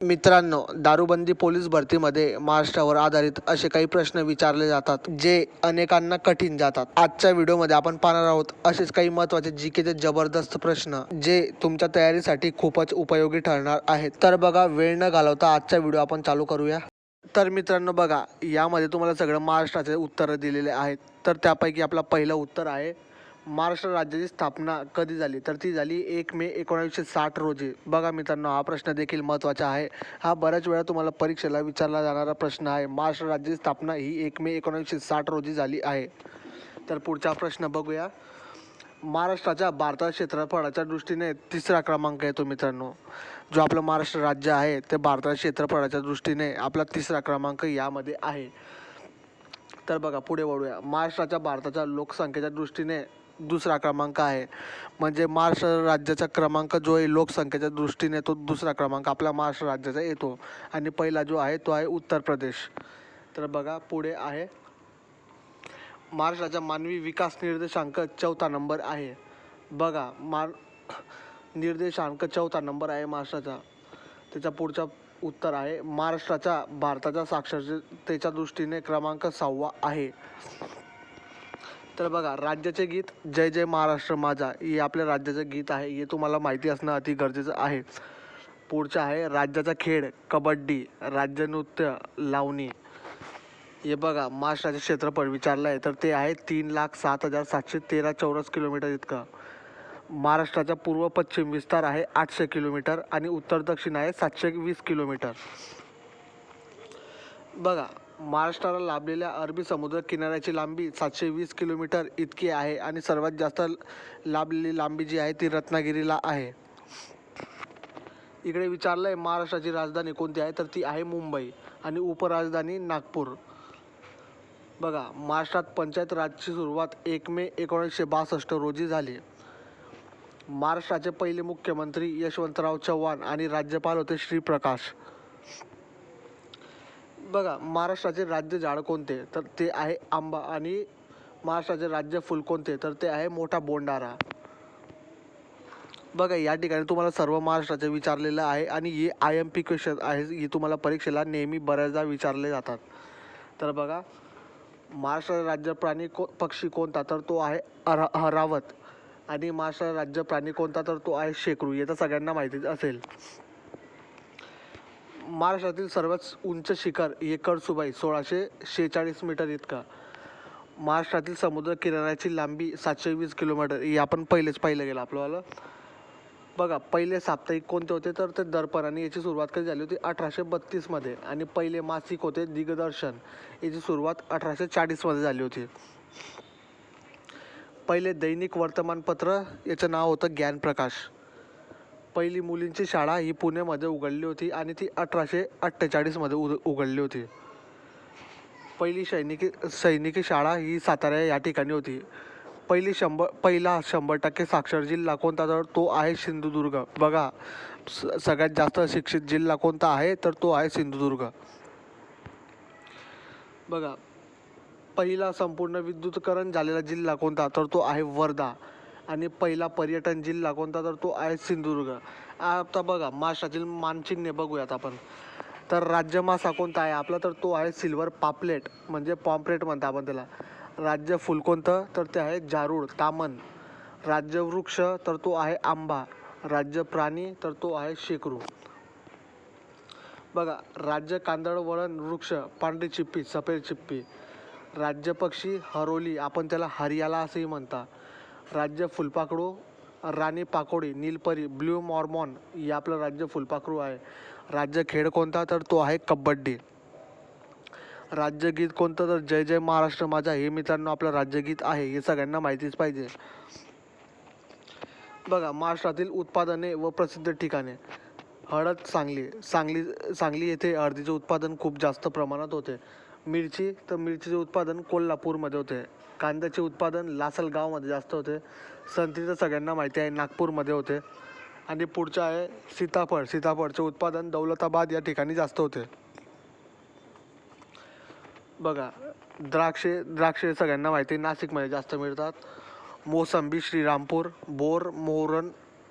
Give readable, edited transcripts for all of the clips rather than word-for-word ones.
मित्रांनो, दारूबंदी पोलीस भरतीमध्ये महाराष्ट्रावर आधारित असे काही प्रश्न विचारले जातात जे अनेकांना कठीण जातात. आजच्या व्हिडिओमध्ये आपण पाहणार आहोत असेच काही महत्त्वाचे जीकेचे जबरदस्त प्रश्न जे तुमच्या तयारीसाठी खूपच उपयोगी ठरणार आहेत. तर बघा, वेळ न घालवता आजचा व्हिडिओ आपण चालू करूया. तर मित्रांनो बघा, यामध्ये तुम्हाला सगळं महाराष्ट्राचे उत्तरं दिलेले आहेत. तर त्यापैकी आपलं पहिलं उत्तर आहे, महाराष्ट्र राज्याची स्थापना कधी झाली? तर ती झाली 1 मे 1960 रोजी. बघा मित्रांनो, हा प्रश्न देखील महत्त्वाचा आहे. हा बऱ्याच वेळा तुम्हाला परीक्षेला विचारला जाणारा प्रश्न आहे. महाराष्ट्र राज्याची स्थापना ही 1 मे 1960 रोजी झाली आहे. तर पुढचा प्रश्न बघूया. महाराष्ट्राच्या भारतात क्षेत्रफळाच्या दृष्टीने तिसरा क्रमांक येतो मित्रांनो. जो आपलं महाराष्ट्र राज्य आहे ते भारतात क्षेत्रफळाच्या दृष्टीने आपला तिसरा क्रमांक यामध्ये आहे. तर बघा, पुढे वळूया. महाराष्ट्राच्या भारताच्या लोकसंख्येच्या दृष्टीने दुसरा क्रमांक आहे. म्हणजे महाराष्ट्र राज्याचा क्रमांक जो आहे लोकसंख्येच्या दृष्टीने तो दुसरा क्रमांक आपला महाराष्ट्र राज्याचा येतो. आणि पहिला जो आहे तो आहे उत्तर प्रदेश. तर बघा, पुढे आहे, महाराष्ट्राचा मानवी विकास निर्देशांक 4था नंबर आहे. बघा, निर्देशांक 4था नंबर आहे महाराष्ट्राचा. त्याच्या पुढचा उत्तर आहे, महाराष्ट्राच्या भारताच्या साक्षरतेच्या दृष्टीने क्रमांक 6वा आहे. तर बघा, राज्याचे गीत जय जय महाराष्ट्र माझा हे आपल्या राज्याचं गीत आहे. हे तुम्हाला माहिती असणं अति गरजेचं आहे. पुढचं आहे, राज्याचा खेळ कबड्डी, राज्य नृत्य लावणी. हे बघा, महाराष्ट्राचे क्षेत्रफळ विचारलं आहे तर ते आहे 3,07,713 चौरस किलोमीटर इतकं. महाराष्ट्राचा पूर्व पश्चिम विस्तार आहे 800 किलोमीटर आणि उत्तर दक्षिण आहे 720 किलोमीटर. बघा, महाराष्ट्राला लाभलेल्या अरबी समुद्र किनाऱ्याची लांबी 720 किलोमीटर इतकी आहे आणि सर्वात जास्त लाभलेली लांबी जी आहे ती रत्नागिरीला आहे. इकडे विचारलं आहे, महाराष्ट्राची राजधानी कोणती आहे? तर ती आहे मुंबई आणि उपराजधानी नागपूर. बघा, महाराष्ट्रात पंचायत राजची सुरुवात 1 मे 1962 रोजी झाली. महाराष्ट्राचे पहिले मुख्यमंत्री यशवंतराव चव्हाण आणि राज्यपाल होते श्रीप्रकाश. बघा, महाराष्ट्राचे राज्य झाड कोणते? तर ते आहे आंबा. आणि महाराष्ट्राचे राज्य फुल कोणते? तर ते आहे मोठा बोंडारा. बघा, या ठिकाणी तुम्हाला सर्व महाराष्ट्राचे विचारलेलं आहे आणि हे IMP क्वेश्चन आहे. हे तुम्हाला परीक्षेला नेहमी बऱ्याचदा विचारले जातात. तर बघा, महाराष्ट्राचा राज्य प्राणी पक्षी कोणता? तर तो आहे हरावत. आणि महाराष्ट्राचा राज्य प्राणी कोणता? तर तो आहे शेकरू. हे तर सगळ्यांना माहितीच असेल. महाराष्ट्रातील सर्वात उंच शिखर हे कळसुबाई 1646 मीटर इतका. महाराष्ट्रातील समुद्र किनाऱ्याची लांबी 720 किलोमीटर. हे आपण पहिलेच पाहिलं गेलं आपल्याला. बघा, पहिले साप्ताहिक कोणते होते? तर ते दर्पण आणि याची सुरुवात कधी झाली होती? 1832 मध्ये. आणि पहिले मासिक होते दिग्दर्शन. याची सुरुवात 1840 मध्ये झाली होती. पहिले दैनिक वर्तमानपत्र याचं नाव होतं ज्ञानप्रकाश. पहिली मुलींची शाळा ही पुण्यामध्ये उघडली होती आणि ती 1848 मध्ये उघडली होती. पहिली सैनिकी शाळा ही सातारा या ठिकाणी होती. पहिला 100% साक्षर जिल्हा कोणता? तर तो आहे सिंधुदुर्ग. बघा, सगळ्यात जास्त शिक्षित जिल्हा कोणता आहे? तर तो आहे सिंधुदुर्ग. बघा, पहिला संपूर्ण विद्युतीकरण झालेला जिल्हा कोणता? तर तो आहे वर्धा. आणि पहिला पर्यटन जिल्हा कोणता? तर तो आहे सिंधुदुर्ग. आता बघा, महाराष्ट्रातील मानचिन्हे बघूयात आपण. तर राज्य मासा कोणता आहे आपला? तर तो आहे सिल्वर पापलेट, म्हणजे पॉम्प्रेट म्हणतो आपण त्याला. राज्य फुल कोणतं? तर ते आहे जारूड तामन. राज्य वृक्ष तर तो आहे आंबा. राज्य प्राणी तर तो आहे शेकरू. बघा, राज्य कांदळ वळण वृक्ष पांढरी चिप्पी सफेद चिप्पी. राज्य पक्षी हरोली, आपण त्याला हरियाला असंही म्हणतात. राज्य फुलपाखरू राणी पाकोडी नीलपरी ब्ल्यू मॉर्मॉन हे आपलं राज्य फुलपाखरू आहे. राज्य खेळ कोणता? तर तो आहे कबड्डी. राज्यगीत कोणतं? तर जय जय महाराष्ट्र माझा हे मित्रांनो आपलं राज्यगीत आहे. हे सगळ्यांना माहितीच पाहिजे. बघा, महाराष्ट्रातील उत्पादने व प्रसिद्ध ठिकाणे. हळद सांगली येथे हळदीचे उत्पादन खूप जास्त प्रमाणात होते. मिरची तर मिरचीचे उत्पादन कोल्हापूरमध्ये होते. कांद्याचे उत्पादन लासलगावमध्ये जास्त होते. संत्री तर सगळ्यांना माहिती आहे नागपूरमध्ये होते. आणि पुढचं आहे सीताफळचे उत्पादन दौलताबाद या ठिकाणी जास्त होते. बघा, द्राक्षे सगळ्यांना माहिती आहे नाशिकमध्ये जास्त मिळतात. मोसंबी श्रीरामपूर, बोर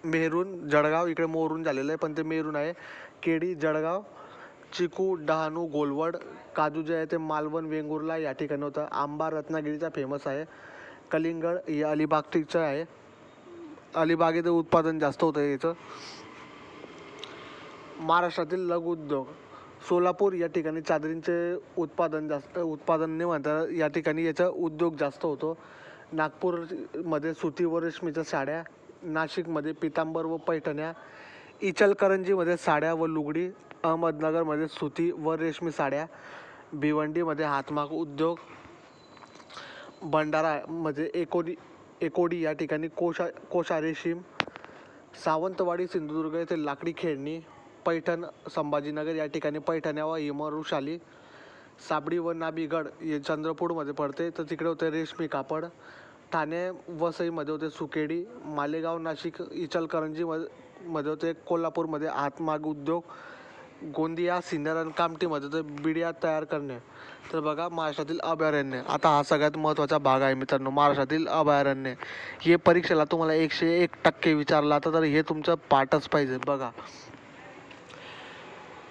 मेहरून जळगाव, इकडे मोहरून झालेलं आहे पण ते मेहरून आहे. केडी जळगाव, चिकू डहाणू गोलवड, काजू जे आहे ते मालवण वेंगुर्ला या ठिकाणी होतं. आंबा रत्नागिरीचा फेमस आहे. कलिंगड हे अलिबागचं आहे. अलिबागेचं उत्पादन जास्त होतं याचं. महाराष्ट्रातील लघु उद्योग सोलापूर या ठिकाणी चादरींचे उत्पादन नाही म्हणता, या ठिकाणी याचा उद्योग जास्त होतो. नागपूरमध्ये सुती व रेशमीच्या साड्या, नाशिकमध्ये पितांबर व पैठण्या, इचलकरंजीमध्ये साड्या व लुगडी, अहमदनगरमध्ये सुती व रेशमी साड्या, भिवंडीमध्ये हातमाग उद्योग, भंडारामध्ये एकोडी या ठिकाणी कोशा रेशीम, सावंतवाडी सिंधुदुर्ग येथे लाकडी खेळणी, पैठण संभाजीनगर या ठिकाणी पैठण्या व हिमवृषाली, साबडी व नाबीगड हे चंद्रपूरमध्ये पडते तर तिकडे होते रेशमी कापड, ठाणे वसईमध्ये होते सुकेडी, मालेगाव नाशिक इचलकरंजीमध्ये होते, कोल्हापूरमध्ये हातमाग उद्योग, गोंदिया सिन्नर आणि कामठीमध्ये होते बिडिया तयार करणे. तर बघा महाराष्ट्रातील अभयारण्य. आता हा सगळ्यात महत्त्वाचा भाग आहे मित्रांनो, महाराष्ट्रातील अभयारण्य. हे परीक्षेला तुम्हाला 101% विचारलं आता तर हे तुमचं पाठच पाहिजे. बघा,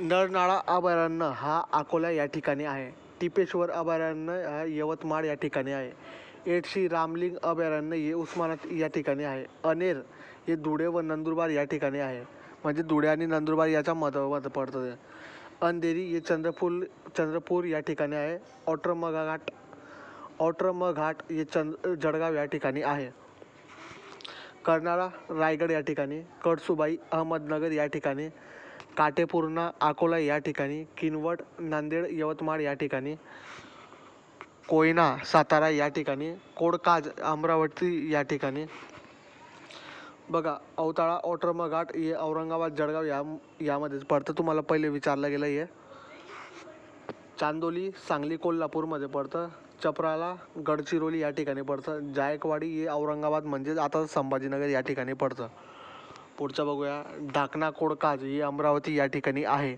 नरनाळा अभयारण्य हा अकोला या ठिकाणी आहे. टिपेश्वर अभयारण्य हा यवतमाळ या ठिकाणी आहे. एडशी रामलिंग अभयारण्य हे उस्मानाबाद या ठिकाणी आहे. अनेर हे धुळे व नंदुरबार या ठिकाणी आहे. म्हणजे धुळे आणि नंदुरबार याच्या मध्ये पडतं ते. अंधेरी हे चंद्रपूर या ठिकाणी आहे. औट्रम घाट हे जळगाव या ठिकाणी आहे. कर्नाळा रायगड या ठिकाणी, कळसुबाई अहमदनगर या ठिकाणी, काटेपूर्णा अकोला या ठिकाणी, किनवट नांदेड यवतमाळ या ठिकाणी, कोयना सातारा या ठिकाणी, कोडकाज अमरावती या ठिकाणी. बघा, औताळा औट्रम घाट हे औरंगाबाद जळगाव यामध्येच पडतं. तुम्हाला पहिले विचारलं गेलं हे. चांदोली सांगली कोल्हापूरमध्ये पडतं. चपराला गडचिरोली या ठिकाणी पडतं. जायकवाडी हे औरंगाबाद म्हणजेच आता संभाजीनगर या ठिकाणी पडतं. पुढचं बघूया, ढाकणा कोडकाज हे अमरावती या ठिकाणी आहे.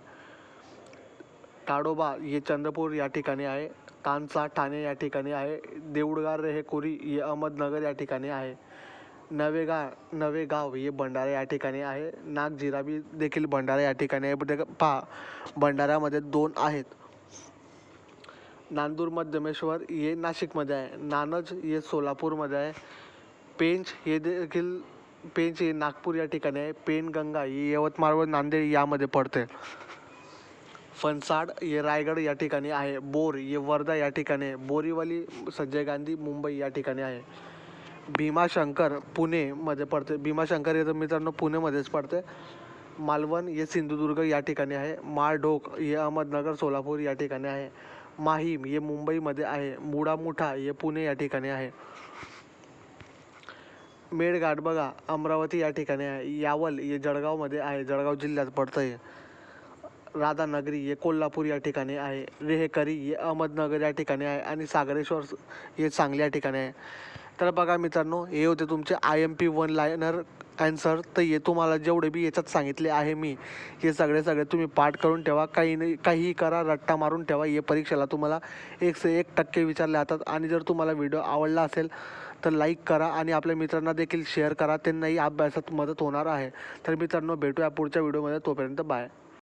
ताडोबा हे चंद्रपूर या ठिकाणी आहे. तानसा ठाणे या ठिकाणी आहे. देऊळगाव रेहेकुरी हे अहमदनगर या ठिकाणी आहे. नवेगाव हे भंडारा या ठिकाणी आहे. नागझिराबी देखील भंडारा या ठिकाणी आहे. पहा, भंडाऱ्यामध्ये 2 आहेत. नांदूर मध्यमेश्वर हे नाशिकमध्ये आहे. नानज हे सोलापूरमध्ये आहे. पेंच हे नागपूर या ठिकाणी आहे. पेनगंगा ही यवतमाळ व नांदेड यामध्ये पडते. फणसाड हे रायगड या ठिकाणी आहे. बोर हे वर्धा या ठिकाणी आहे. बोरीवली संजय गांधी मुंबई या ठिकाणी आहे. भीमाशंकर पुणेमध्ये पडते. भीमाशंकर हे तर मित्रांनो पुणेमध्येच पडते. मालवण हे सिंधुदुर्ग या ठिकाणी आहे. माळढोक हे अहमदनगर सोलापूर या ठिकाणी आहे. माहीम हे मुंबईमध्ये आहे. मुडामुठा हे पुणे या ठिकाणी आहे. मेळघाट बघा अमरावती या ठिकाणी आहे. यावल हे जळगावमध्ये आहे, जळगाव जिल्ह्यात पडतं हे. राधानगरी हे कोल्हापूर या ठिकाणी आहे. रेहेकरी हे अहमदनगर या ठिकाणी आहे. आणि सागरेश्वर हे सांगली या ठिकाणी आहे. तर बघा मित्रांनो, हे होते तुमचे IMP 1 लायनर ॲन्सर. तर हे तुम्हाला जेवढे बी याच्यात सांगितले आहे मी, हे सगळे तुम्ही पाठ करून ठेवा. काहीही करा, रट्टा मारून ठेवा. हे परीक्षेला तुम्हाला 101% विचारले जातात. आणि जर तुम्हाला व्हिडिओ आवडला असेल तर लाईक करा आणि आपल्या मित्रांना देखील शेअर करा, त्यांनाही अभ्यासात मदत होणार आहे. तर मित्रांनो, भेटूया पुढच्या व्हिडिओमध्ये. तोपर्यंत बाय.